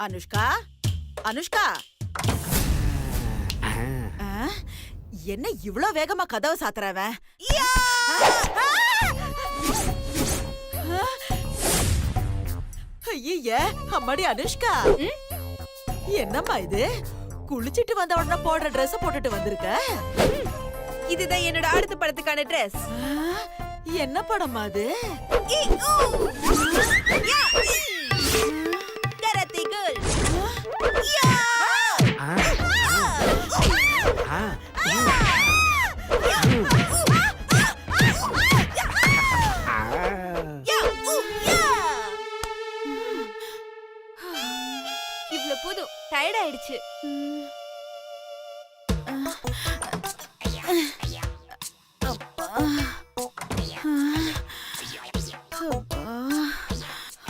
அனுஷ்கா, அனுஷ்கா, என்ன இவ்ளோ வேகமா கதவை சாத்துறவன்? ஐய, அம்மாடி அனுஷ்கா, என்னம்மா இது? குளிச்சிட்டு வந்த உடனே போடுற ட்ரெஸ் போட்டுட்டு வந்திருக்க? இதுதான் என்னோட அடுத்த படத்துக்கான ட்ரெஸ். என்ன படமா அது? Karate girl. இவ்ளோ போதும், டயர்ட் ஆயிடுச்சு.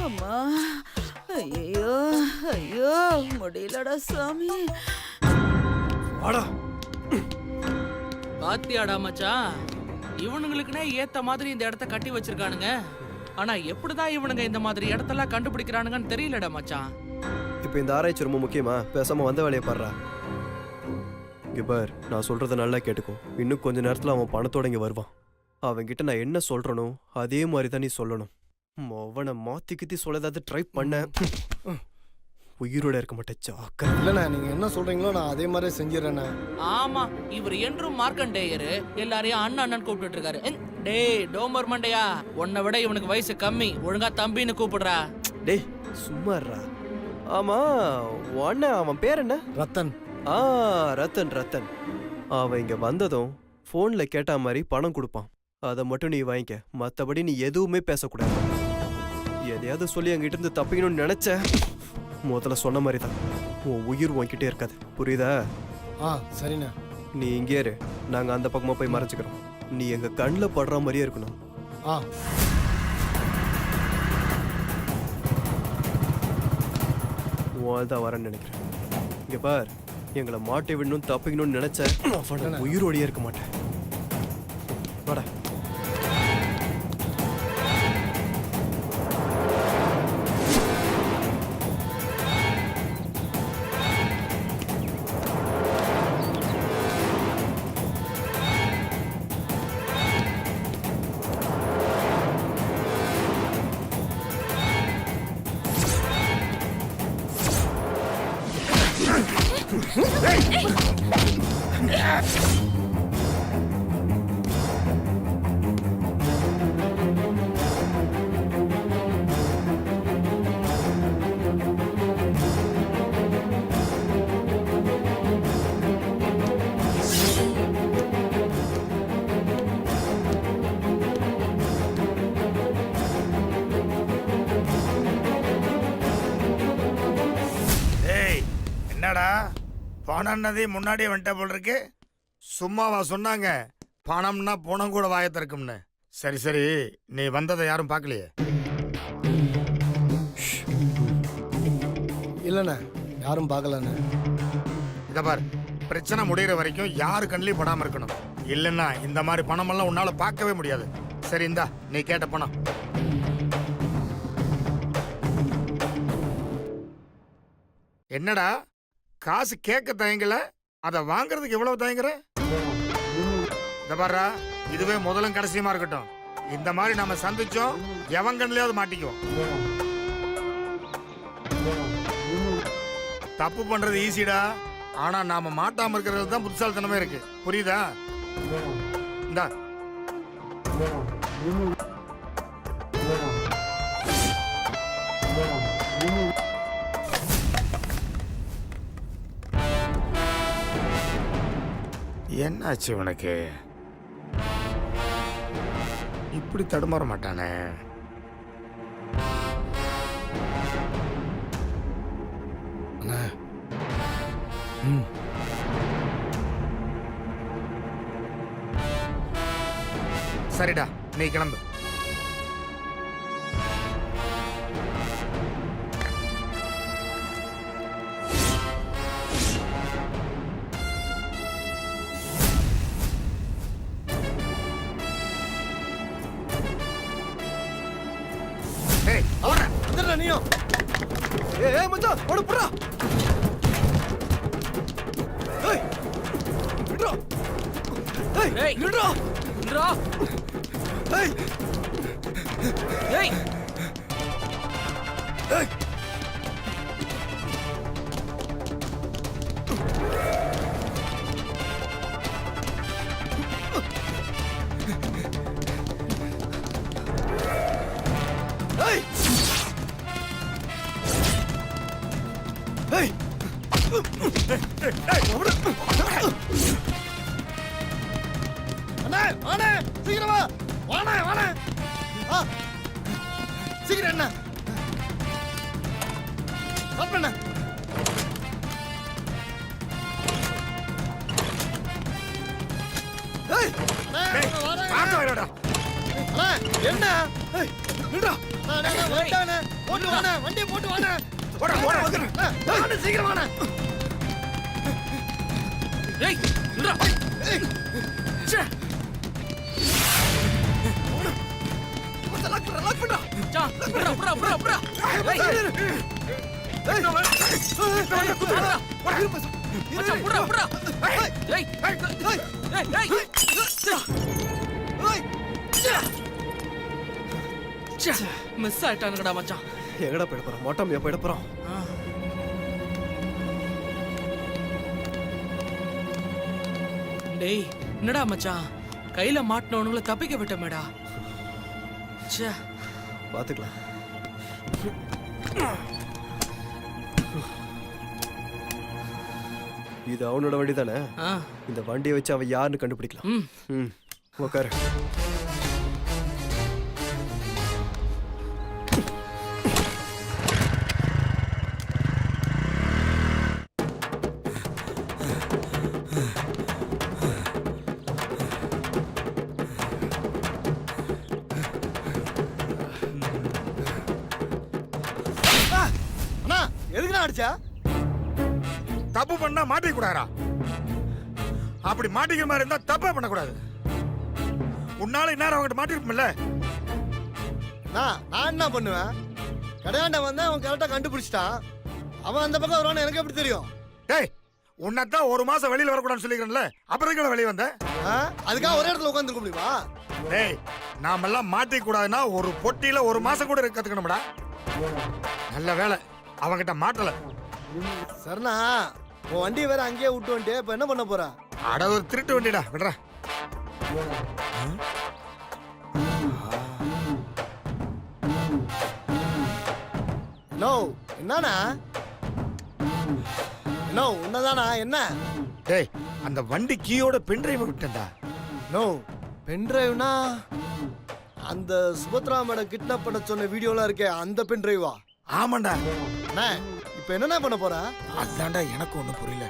அம்மா, ஐயோ ஐயோ, முடியலடா சாமி. பாத்தியாடா மச்சான், இவனுங்களுக்குனே ஏத்த மாதிரி இந்த இடத்த கட்டி வச்சிருக்கானுங்க. ஆனா எப்படிதான் இவனுங்க இந்த மாதிரி இடத்தெல்லாம் கண்டுபிடிக்கிறானுங்கன்னு தெரியலடா மச்சான். இப்போ இந்த ஆராய்ச்சி ரொம்ப முக்கியமா? பேசாம வந்த வேலையை பாடுறா. இங்க பார், நான் சொல்றத நல்லா கேட்டுக்கோ. இன்னும் கொஞ்ச நேரத்துல அவன் பணத்தோட இங்க வருவான். அவன்கிட்ட நான் என்ன சொல்றனோ அதே மாதிரி தான் நீ சொல்லணும். அவனை மாத்தி கித்தி சொல்ல ஏதாவது ட்ரை பண்ண, உயிரோட இருக்க மாட்டேன். ஜாக்கிரதை. இல்லண்ணா, நீங்க என்ன சொல்றீங்களோ நான் அதே மாதிரி செஞ்சிடறேண்ணா. ஆமா, இவர் என்றும் மார்க்கண்டேயர் எல்லாரையும் அண்ணன் அண்ணன் கூப்பிட்டு இருக்காரு. டேய் டோமர் மண்டையா, உன்னை விட இவனுக்கு வயசு கம்மி, ஒழுங்கா தம்பின்னு கூப்பிடுறா. டேய் சும்மாறா. ஆமா, உன்ன அவன் பேர் என்ன? ரத்தன். ரத்தன். ரத்தன் அவன் இங்க வந்ததும் போன்ல கேட்ட மாதிரி பணம் கொடுப்பான். அதை மட்டும் நீ வாங்கிக்க. மத்தபடி நீ எதுவுமே பேசக்கூடாது. எதையாவது சொல்லி அங்கிட்ட இருந்து தப்பிக்கணும்னு நினைச்ச, முதல்ல சொன்ன மாதிரி தான் உன் உயிர் வாங்கிட்டே இருக்காது. புரியுதா? சரிண்ணா. நீ இங்கே இரு, நாங்க அந்த பக்கமா போய் மறைச்சுக்கிறோம். நீ எங்க கண்ணில் படுற மாதிரியே இருக்கணும். தான் வரேன்னு நினைக்கிறேன். இங்க பார், எங்களை மாட்டி விடணும் தப்பிக்கணும்னு நினைச்ச உயிரோடையே இருக்க மாட்டேன். வாடா. என்னடா பணம்னதே முன்னாடியே வந்துட்ட போல் இருக்கு. சும்மாவா சொன்னாங்க பணம்னா பணம் கூட வாய திறக்கும்னு? சரி சரி, நீ வந்ததை யாரும் பார்க்கலையே? இல்லண்ணா, யாரும் பார்க்கலண்ணா. இத பார், பிரச்சனை முடிகிற வரைக்கும் யாரு கண்ணிலையும் படாம இருக்கணும். இல்லைன்னா இந்த மாதிரி பணமெல்லாம் உன்னால பார்க்கவே முடியாது. சரி, இந்தா நீ கேட்ட பணம். என்னடா காசு கேட்க தயங்கல, அதை வாங்குறதுக்கு எவ்வளவு தயங்குற? இத பாருடா, இதுவே முதலும் கடைசியமா இருக்கட்டும். இந்த மாதிரி நம்ம சந்திச்சோம், எவன் கண்ணிலையாவது மாட்டிக்குவோம். தப்பு பண்றது ஈஸிடா, ஆனா நாம மாட்டாம இருக்கிறது தான் புத்திசாலித்தனமே இருக்கு. புரியுதா? இந்தா. என்னாச்சு உனக்கு? இப்படி தடுமாற மாட்டானே. சரிடா, நீ கிளம்பு. ஏய் மச்சான் ஓடு புறா ஏய் விட்றா ஏய் விட்றா நின்றா. ஏய் ஏய் ஏய் ஏய் ஏய் அண்ணா வாண்ணே சீக்கிரம் வா வாண்ணே வாண்ணே ஆ சீக்கிரம் என்ன ஸ்டாப் பண்ண ஏய் காத்து வரடா. அண்ணா என்ன ஏய் நின்றா வந்துட்டானே போட்டு வாண்ணே வண்டியை போட்டு வாண்ணே போடா போடா. வாண்ணே சீக்கிரம் வாண்ணே ஏய் நின்றா. ச்சே. லாக் பண்ணா மச்சான், புறா, புறா, புறா, புறா. ஏய், ஏய் மச்சான், புறா, புறா. ஏய், ஏய், ஏய். ச்சே, மிஸ் ஆயிட்டானுங்கடா மச்சான். எங்கடா போயிட போறோம் மொட்டம் போயிட போறோம் டேய் என்னடா மச்சான், கையில மாட்டினவனுங்களை தப்பிக்க விட்டமேடா. ச்சே. பாத்துக்கலாம் இது அவனோட வண்டி தானே ஆ, இந்த வண்டியை வச்சு அவன் யாருன்னு கண்டுபிடிக்கலாம் ம். ம் உக்காரு அண்ணா எதுக்குண்ணா அடிச்சா தப்பு பண்ணா மாட்டிக்க கூடாதா? அப்படி மாட்டிக்கிற மாதிரி இருந்தா தப்பே பண்ணக்கூடாது. உன்னால இந்நேரம் அவங்ககிட்ட மாட்டிருப்போம்ல. நான் என்ன பண்ணுவேன் கடையாண்ட வந்தேன் அவன் கரெக்டா கண்டுபிடிச்சிட்டான் அவன் அந்த பக்கம் வருவான்னு எனக்கு எப்படி தெரியும் டேய் உன்னதான் ஒரு மாசம் வெளியில வரக்கூடாதுன்னு சொல்லிக்கிறேன்ல, அப்புறம் எதுக்கு வெளியே வந்த? ஆ? அதுக்காக ஒரே இடத்துல உட்காந்துருக்க முடியுமா டேய் நாமெல்லாம் மாட்டிக்க கூடாதுன்னா ஒரு பொட்டியில ஒரு மாசம் கூட இருக்க கத்துக்கணும்டா. நல்ல வேலை அவங்கிட்ட மாட்டல. சரிண்ணா உன் வண்டியை வேற அங்கேயே விட்டு வந்துட்டு இப்ப என்ன பண்ண போற அட ஒரு திருட்டு வண்டிடா விடுறா. நோ என்னண்ணா நோ உன்னதானா என்ன டேய் அந்த வண்டி கீயோட பென்டிரைவ் விட்டேன்டா. நோ பென்டிரைவ்னா அந்த சுபத்ரா மேடம் கிட்னாப் பண்ண சொன்ன வீடியோலாம் இருக்கே அந்த பென்டிரைவா ஆமாண்டா. அண்ணா இப்ப என்னண்ணா பண்ண போற அதான்டா எனக்கு ஒண்ணும் புரியல.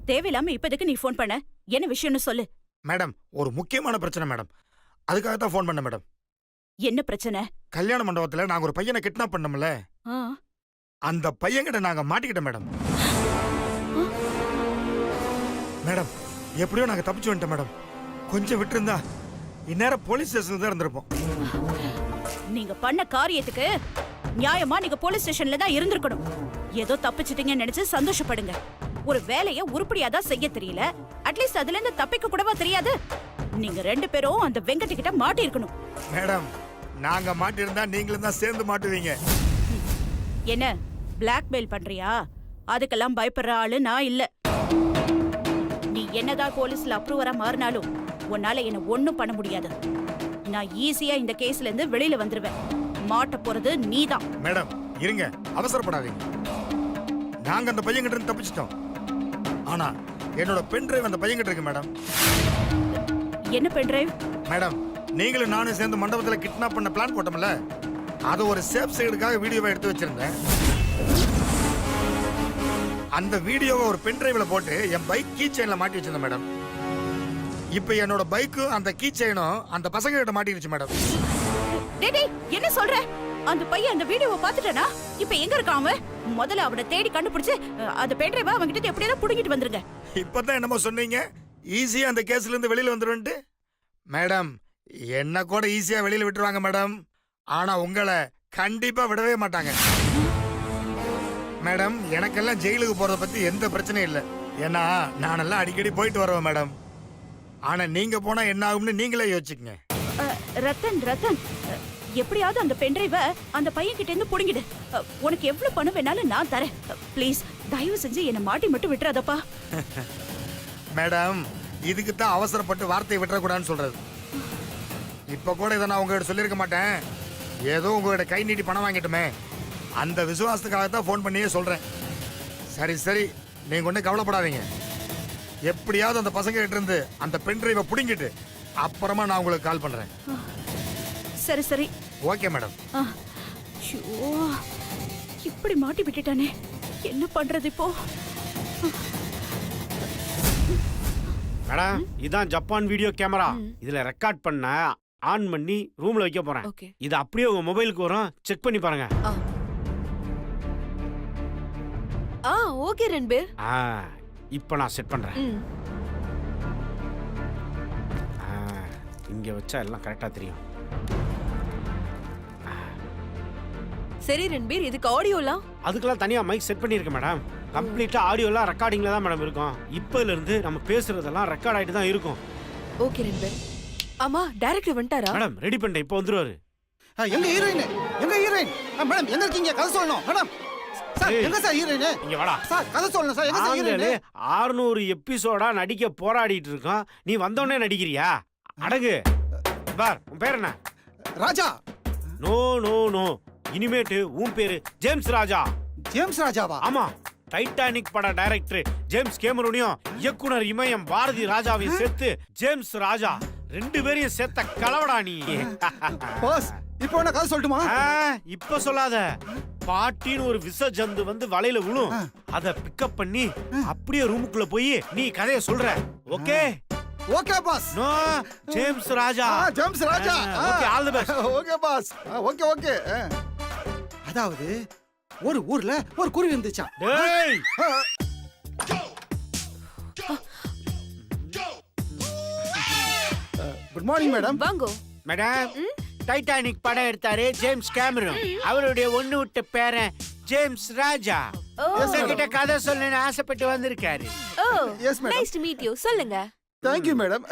தேவையில்லாம இப்போதைக்கு நீ ஃபோன் பண்ண என்ன விஷயம்னு சொல்லு. மேடம் ஒரு முக்கியமான பிரச்சனை மேடம், அதுக்காக தான் ஃபோன் பண்ண மேடம். என்ன பிரச்சனை? கல்யாண மண்டபத்துல நாங்க ஒரு பையனை கிட்னாப் பண்ணோம்ல, ஆ, அந்த பையன்கிட்ட நாங்க மாட்டிக்கிட்டோம் மேடம். மேடம் எப்படியோ நாங்க தப்பிச்சு வந்துட்டோம் மேடம். கொஞ்சம் விட்டுருந்தா இந்நேரம் போலீஸ் ஸ்டேஷன்ல தான் இருந்திருப்போம். நீங்க பண்ண காரியத்துக்கு நியாயமா நீங்க போலீஸ் ஸ்டேஷன்ல தான் இருந்திருக்கணும். ஏதோ தப்பிச்சிட்டீங்கன்னு நினைச்சு சந்தோஷப்படுங்க. ஒரு வேலையை உருப்படியாதான் செய்ய தெரியல, அட்லீஸ்ட் அதுல இருந்து தப்பிக்க கூடவா தெரியாது? நீங்க ரெண்டு பேரும் அந்த வெங்கட் கிட்ட மாட்டி இருக்கணும். மேடம் நாங்க மாட்டிருந்தா நீங்களும் தான் சேர்ந்து மாட்டுவீங்க. என்ன பிளாக்மெயில் பண்றியா? அதுக்கெல்லாம் பயப்படுற ஆளு நான் இல்ல. நீ என்னதான் போலீஸ்ல அப்ரூவரா மாறினாலும் உன்னால என்ன ஒண்ணும் பண்ண முடியாது. நான் ஈஸியா இந்த கேஸ்ல இருந்து வெளியில வந்துருவேன். மாட்ட போறது நீதான். மேடம் இருங்க, அவசரப்படாதீங்க. நாங்க அந்த பையன்கிட்ட இருந்து தப்பிச்சிட்டோம். ஆனா என்னோட பென் டிரைவ் அந்த பையன்கிட்ட இருக்கு மேடம். என்ன பென்டிரைவ்? மேடம் நீங்களும் நானும் சேர்ந்து மண்டபத்துல கிட்னாப் பண்ண பிளான் போட்டோம்ல, அது ஒரு சேஃப் சைடுக்காக வீடியோவை எடுத்து வச்சிருந்தேன். அந்த வீடியோவை ஒரு பென் டிரைவ்ல போட்டு என் பைக் கீ செயின்ல மாட்டி வச்சிருந்தேன் மேடம். இப்போ என்னோட பைக்கும் அந்த கீ செயினும் அந்த பசங்க கிட்ட மாட்டிருச்சு மேடம். டேய் டேய், என்ன சொல்ற? அந்த பையன் அந்த வீடியோவை பார்த்துட்டானா? இப்ப எங்க இருக்கான் அவன்? முதல்ல அவனை தேடி கண்டுபிடிச்சு அந்த பென் டிரைவ அவங்க கிட்ட எப்படியாவது புடிங்கிட்டு வந்துருங்க. இப்பதான் என்னமோ சொன்னீங்க, ஈஸியா அந்த கேஸ்ல இருந்து வெளியில வந்துருன்ட்டு. மேடம், என்ன கூட ஈஸியா வெளியில விட்டுருவாங்க மேடம். ஆனா உங்களை கண்டிப்பா விடவே மாட்டாங்க. மேடம், எனக்கெல்லாம் ஜெயிலுக்கு போறத பத்தி எந்த பிரச்சனையும் இல்லை. ஏன்னா நானெல்லாம் அடிக்கடி போயிட்டு வருவேன் மேடம். ஆனா நீங்க போனா என்ன ஆகும்னு நீங்களே யோசிச்சுக்கங்க. ரத்தன், எப்படியாவது அந்த பென் டிரைவ அந்த பையன் கிட்ட இருந்து புடிங்கிடு. உனக்கு எவ்வளவு பணம் வேணாலும் நான் தரேன். ப்ளீஸ் தயவு செஞ்சு என்ன மாட்டி மட்டும் விட்டுறாதப்பா. மேடம், இதுக்கு தான் அவசரப்பட்டு வார்த்தையை விட்டுறக்கூடாதுன்னு சொல்றது. இப்ப கூட இதை நான் உங்ககிட்ட சொல்லியிருக்க மாட்டேன். ஏதோ உங்ககிட்ட கை நீட்டி பணம் வாங்கிட்டுமே, அந்த விசுவாசத்துக்காக தான் ஃபோன் பண்ணியே சொல்றேன். சரி சரி, நீங்க ஒன்றும் கவலைப்படாதீங்க. எப்படியாவது அந்த பசங்க கிட்ட இருந்து அந்த பென் டிரைவை புடிங்கிட்டு அப்புறமா நான் உங்களுக்கு கால் பண்றேன். சரி சரி. Okay madam. ஐயோ, இப்படி மாட்டி விட்டுட்டானே, என்ன பண்றது இப்போ? மேடம், இதான் ஜப்பான் வீடியோ கேமரா. இதுல ரெக்கார்ட் பண்ண ஆன் பண்ணி ரூம்ல வைக்க போறேன். இது அப்படியே உங்க மொபைலுக்கு வரும், செக் பண்ணி பாருங்க. ஓகே ரன்பீர். இப்போ நான் செட் பண்றேன். இங்க வச்சா எல்லாம் கரெக்டா தெரியும். சரி ரன்பீர், இதுக்கு ஆடியோலாம்? அதுக்கெல்லாம் தனியா மைக் செட் பண்ணியிருக்கேன் மேடம். கம்ப்ளீட்டா ஆடியோலாம் ரெக்கார்டிங்ல தான் மேடம் இருக்கும். இப்போல இருந்து நம்ம பேசுறதெல்லாம் ரெக்கார்ட் ஆயிட்டு தான் இருக்கும். ஓகே ரன்பீர். ஆமா, டைரக்டர் வந்துட்டாரா? மேடம் ரெடி பண்ணிட்டேன், இப்போ வந்துருவாரு. எங்க ஹீரோயின்? எங்க ஹீரோயின்? மேடம் எங்க இருக்கீங்க? கதை சொல்லணும் மேடம். சார் எங்க சார் ஹீரோயின்? இங்க வாடா சார், கதை சொல்லணும் சார். எங்க சார் ஹீரோயின்? 600 எபிசோடா நடிக்க போராடிட்டு இருக்கோம். நீ வந்தோடனே நடிக்கிறியா? அடங்கு. பார், உன் பேர் என்ன? ராஜா. நோ நோ நோ, இனிமேட்டு உன் பேரு ஜேம்ஸ் ராஜா. ஜேம்ஸ் ராஜாவா? ஆமா, டைட்டானிக் பட டைரக்டர் ஜேம்ஸ் கேமரூனையும் இயக்குனர் இமயம் பாரதி ராஜாவையும் சேர்த்து ஜேம்ஸ் ராஜா 2 பேரையும் சேர்த்த கலவடா நீ. பாஸ், இப்போ என்ன கதை சொல்லட்டுமா? இப்ப சொல்லாத. பாட்டின்னு ஒரு விச ஜந்து வந்து வலையில விழும். அத பிக்கப் பண்ணி அப்படியே ரூமுக்குள்ள போய் நீ கதைய சொல்ற. Okay okay boss. No, James Raja. James Raja. Okay, all the best. Okay boss. Okay okay. அதாவது ஒரு ஊர்ல ஒரு குருவி இருந்துச்சாம். டேய், குட் மார்னிங் மேடம். வாங்கோ மேடம், டைட்டானிக் படம் எடுத்தாரு ஜேம்ஸ் கேமரூன். அவருடைய ஒண்ணு விட்ட பேரன் ஜேம்ஸ் ராஜா கிட்ட கதை சொல்லணும்னு ஆசைப்பட்டு வந்திருக்காரு. Oh, Yes, madam. Nice to meet you. சொல்லுங்க. Thank you madam.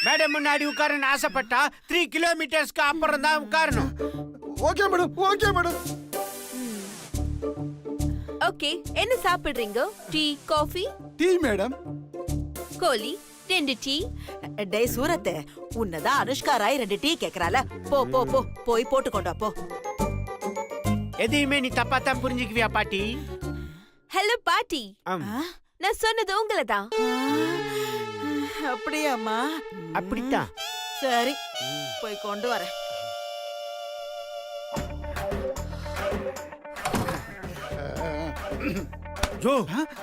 மேடம் முன்னாடி உட்காரன்னு ஆசைப்பட்டா 3 கிலோமீட்டர்ஸ்க்கு அப்புறம் தான் உட்காரணும். Okay madam. Okay madam. Okay, என்ன சாப்பிடுறீங்க? Tea, coffee? Tea madam. கோலி 2 டீ. டேய் சூரத், உன்னதான் அனுஷ்கா ராய் 2 டீ கேக்குறால. போ போ போ, போய் போட்டு கொண்டா போ. எதையுமே நீ தப்பா தான் புரிஞ்சுக்குவியா பாட்டி? ஹலோ பாட்டி, ஆம். நான் சொன்னது உங்களை தான். அப்படியாம்மா? அப்படித்தான். சரி, போய் கொண்டு வரேன். ஜோ,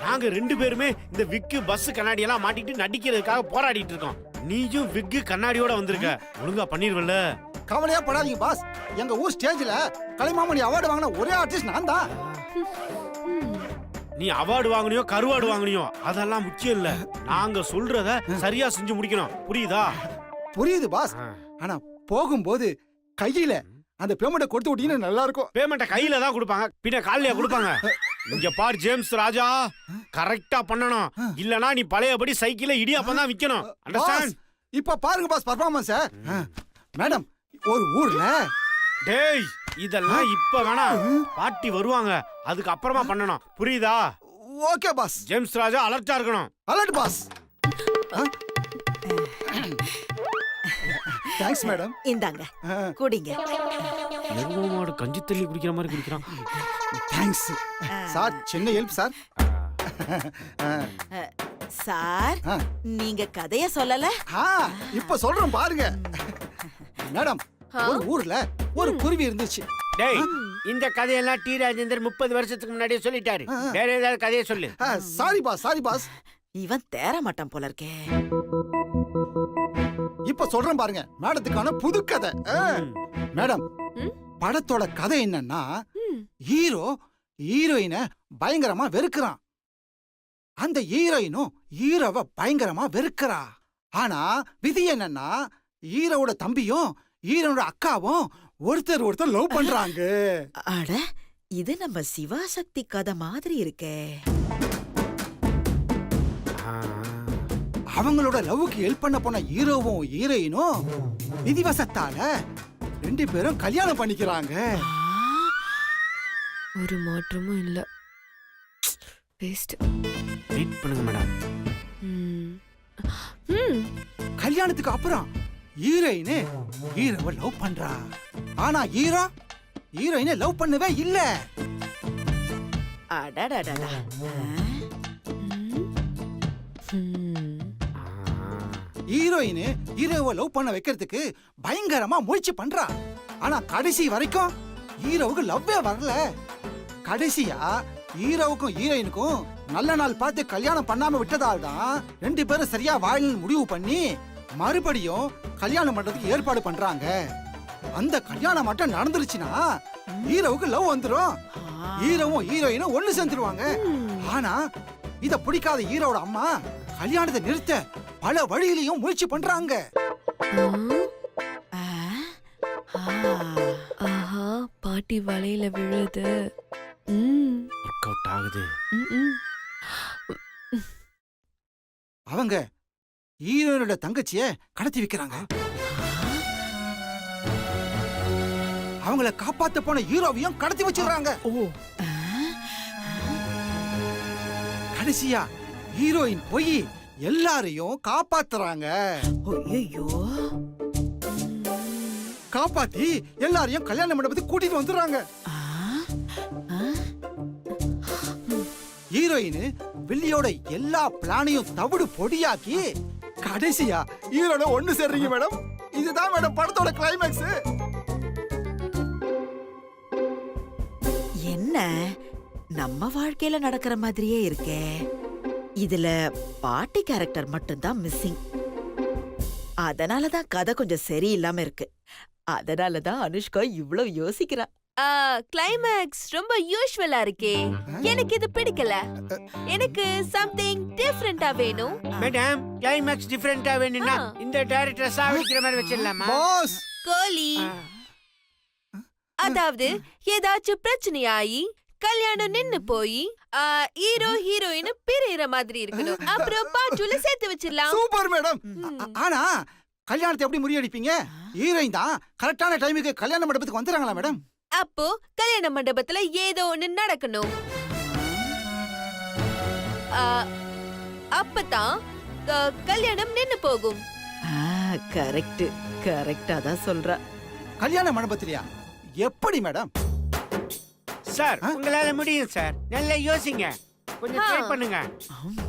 நாங்க 2 பேருமே இந்த விக்கு பஸ் கண்ணாடி எல்லாம் மாட்டிட்டு நடிக்கிறதுக்காக போராடிட்டு இருக்கோம். நீயும் விக்கு கண்ணாடியோட வந்திருக்க. ஒழுங்கா பண்ணிருவல்ல? கவலையா படாதீங்க பாஸ். எங்க ஊர் ஸ்டேஜ்ல கலைமாமணி அவார்டு வாங்கின ஒரே ஆர்டிஸ்ட் நான் தான். நீ அவார்டு வாங்கனியோ கருவாடு வாங்கனியோ அதெல்லாம் முக்கியம் இல்ல. நாங்க சொல்றத சரியா செஞ்சு முடிக்கணும். புரியுதா? புரியுது பாஸ். ஆனா போகும்போது கையில அந்த பேமெண்ட்டை கொடுத்து விட்டீங்கன்னா நல்லா இருக்கும். பேமெண்ட்டை கையில தான் கொடுப்பாங்க, பின்ன காலையில கொடுப்பாங்க. இங்க பார் ஜேம்ஸ் ராஜா, கரெக்டா பண்ணணும். இல்லனா நீ பழையபடி சைக்கிள்ல இடியாப்பம் தான் விக்கணும். அண்டர்ஸ்டாண்ட்? இப்ப பாருங்க பாஸ் பர்ஃபார்மன்ஸ். மேடம், ஒரு ஊர்ல டேய், இதெல்லாம் இப்ப வேணாம். பாட்டி வருவாங்க, அதுக்கு அப்புறமா பண்ணணும். புரியுதா? Okay boss. ஜேம்ஸ் ராஜா அலர்ட்டா இருக்கணும். Alert boss. Thanks madam. இந்தாங்க குடிங்க. எருமாடு கஞ்சி தண்ணி குடிக்கிற மாதிரி குடிக்கிறான். Thanks sir. சின்ன ஹெல்ப் சார். சார், நீங்க கதைய சொல்லல? இப்ப சொல்றேன் பாருங்க. மேடம், ஒரு ஊர்ல ஒரு குருவி இருந்துச்சு. டேய் இந்த கதையெல்லாம் டி ராஜேந்தர் 30 வருஷத்துக்கு முன்னாடியே சொல்லிட்டாரு. வேற ஏதாவது கதையை சொல்லு. சாரி பாஸ் இவன் தேற மாட்டான் போல இருக்கே. இப்ப சொல்றேன் பாருங்க மேடத்துக்கான புது கதை. மேடம், படத்தோட கதை என்னன்னா, ஹீரோ ஹீரோயினை பயங்கரமா வெறுக்கிறான். அந்த ஹீரோயினும் ஹீரோவை பயங்கரமா வெறுக்கிறா. ஆனா விதி என்னன்னா, ஹீரோவோட தம்பியும் ஹீரோனோட அக்காவும் ஒருத்தர் லவ் பண்றாங்க. அட, இது நம்ம சிவாசக்தி கதை மாதிரி இருக்கே. அவங்களோட லவ்வுக்கு ஹெல்ப் பண்ண போன ஹீரோவும் ஹீரோயினும் விதிவசத்தால 2 பேரும் கல்யாணம் பண்ணிக்கிறாங்க. ஒரு மாற்றமும் இல்ல. வேஸ்ட். வெயிட் பண்ணுங்க மேடம். கல்யாணத்துக்கு அப்புறம் ஹீரோயின் ஹீரோவை லவ் பண்றா. ஆனா ஹீரோ ஹீரோயினை லவ் பண்ணவே இல்ல. அடடடடா. ஹீரோயின் ஹீரோவை லவ் பண்ண வைக்கிறதுக்கு பயங்கரமா முயற்சி பண்றா. ஆனா கடைசி வரைக்கும் ஹீரோவுக்கு லவ்வே வரல. கடைசியா ஹீரோவுக்கும் ஹீரோயினுக்கும் நல்ல நாள் பார்த்து கல்யாணம் பண்ணாம விட்டதால் தான் 2 பேரும் சரியா வாழணும்னு முடிவு பண்ணி மறுபடியும் கல்யாணம் பண்றதுக்கு ஏற்பாடு பண்றாங்க. அந்த கல்யாணம் மட்டும் நடந்துருச்சுன்னா ஹீரோவுக்கு லவ் வந்துரும். ஹீரோவும் ஹீரோயினும் ஒண்ணு சேர்ந்துருவாங்க. ஆனா இத பிடிக்காத ஹீரோட அம்மா கல்யாணத்தை நிறுத்த பல வழியிலையும் முயற்சி பண்றாங்க. ஆஹா, பாட்டி வலையில விழுது. ஒர்க் அவுட் ஆகுது. அவங்க ஹீரோயினோட தங்கச்சிய கடத்தி வைக்கிறாங்க. அவங்கள காப்பாத்த போன ஹீரோவையும் கடத்தி வச்சிடுறாங்க. கடைசியா ஹீரோயின் போய் எல்லாரையும் காப்பாத்துறாங்க. ஐயோ, காப்பாத்தி எல்லாரையும் கல்யாண மண்டபத்துக்கு கூட்டிட்டு வந்துடுறாங்க. ஹீரோயின் வில்லியோட எல்லா பிளானையும் தவிடு பொடியாக்கி கடைசியா ஹீரோட ஒண்ணு சேர்றீங்க மேடம். இதுதான் மேடம் படத்தோட கிளைமேக்ஸ். என்ன நம்ம வாழ்க்கையில நடக்கிற மாதிரியே இருக்கே. இதுல பாட்டி கேரக்டர் மட்டும்தான் மிஸ்ஸிங். அதனாலதான் கதை கொஞ்சம் சரியில்லாம இருக்கு. அதனாலதான் அனுஷ்கா இவ்வளவு யோசிக்கிறா. கிளைமேக்ஸ் ரொம்ப யூஷுவலா இருக்கே. எனக்கு இது பிடிக்கல. எனக்கு சம்திங் டிஃபரெண்டா வேணும். மேடம், கிளைமேக்ஸ் டிஃபரெண்டா வேணும்னா இந்த டைரக்டர் சாவடிக்கிற மாதிரி வச்சிடலாமா? பாஸ், கோலி, அதாவது ஏதாச்சும் பிரச்சனையாயி கல்யாணம் நின்னு போய் ஹீரோ ஹீரோயின் பிரியற மாதிரி இருக்கணும். அப்புறம் பாட்டுல சேர்த்து வச்சிடலாம். Super madam. ஆனா கல்யாணத்தை எப்படி முறியடிப்பீங்க? ஹீரோயின் தான் கரெக்டான டைமுக்கு கல்யாண மண்டபத்துக்கு வந்துறாங்களா மேடம்? அப்போ கல்யாண மண்டபத்துல ஏதோ ஒண்ணு நடக்கணும். அப்பதான் கல்யாணம் நின்னு போகும். கரெக்ட், கரெக்டா தான் சொல்றா. கல்யாண மண்டபத்திலயா? எப்படி மேடம்? சார், உங்களால முடியும் சார். நல்லா யோசிங்க. கொஞ்சம் ட்ரை பண்ணுங்க.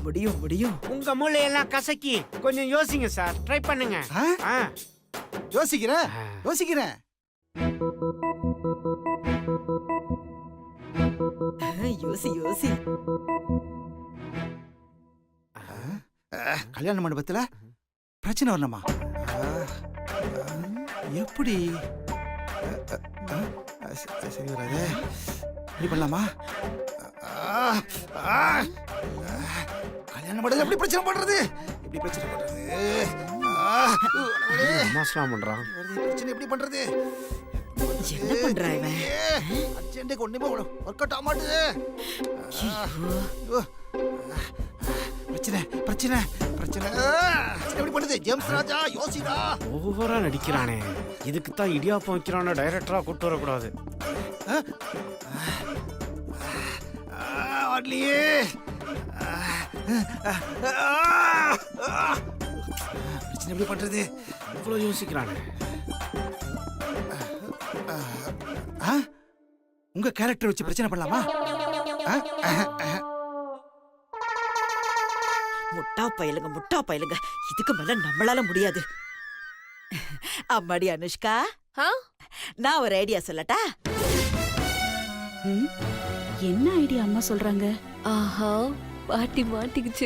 முடியும் முடியும். உங்க மூளையெல்லாம் கசக்கி கொஞ்சம் யோசிங்க சார். ட்ரை பண்ணுங்க. யோசிக்கிறேன் யோசிக்கிறேன். யோசி யோசி. கல்யாண மண்டபத்துல பிரச்சனை வரணுமா? எப்படி? சரி வராது. இப்படி பண்ணலாமா? கல்யாண மண்டபத்துல எப்படி பிரச்சனை பண்றது? எப்படி பிரச்சனை பண்றது? மாஸ்லாம் பண்றான். பிரச்சனை எப்படி பண்றது? என்ன பண்றா இவன்? அர்ஜென்ட்டுக்கு ஒண்ணுமே ஒர்க் அவுட் ஆக மாட்டுது. பிரச்சனை பிரச்சனை பிரச்சனை எப்படி பண்ணுது? ஜேம்ஸ் ராஜா யோசிடா. ஓவரா நடிக்கிறானே. இதுக்கு தான் இடியாப்பம் வைக்கிறான டைரக்டரா கூட்டு வரக்கூடாது. வரலையே. பிரச்சனை எப்படி பண்றது? இவ்வளவு யோசிக்கிறானே. உங்க கேரக்டர் வச்சு பிரச்சனை பண்ணலாமா? முட்டா பயலுங்க. இதுக்கு மேல நம்மளால முடியாது. அம்மாடி அனுஷ்கா, நான் ஒரு ஐடியா சொல்லட்டா? ம், என்ன ஐடியா அம்மா சொல்றாங்க? ஆஹா பாட்டி மாட்டிக்கிச்சு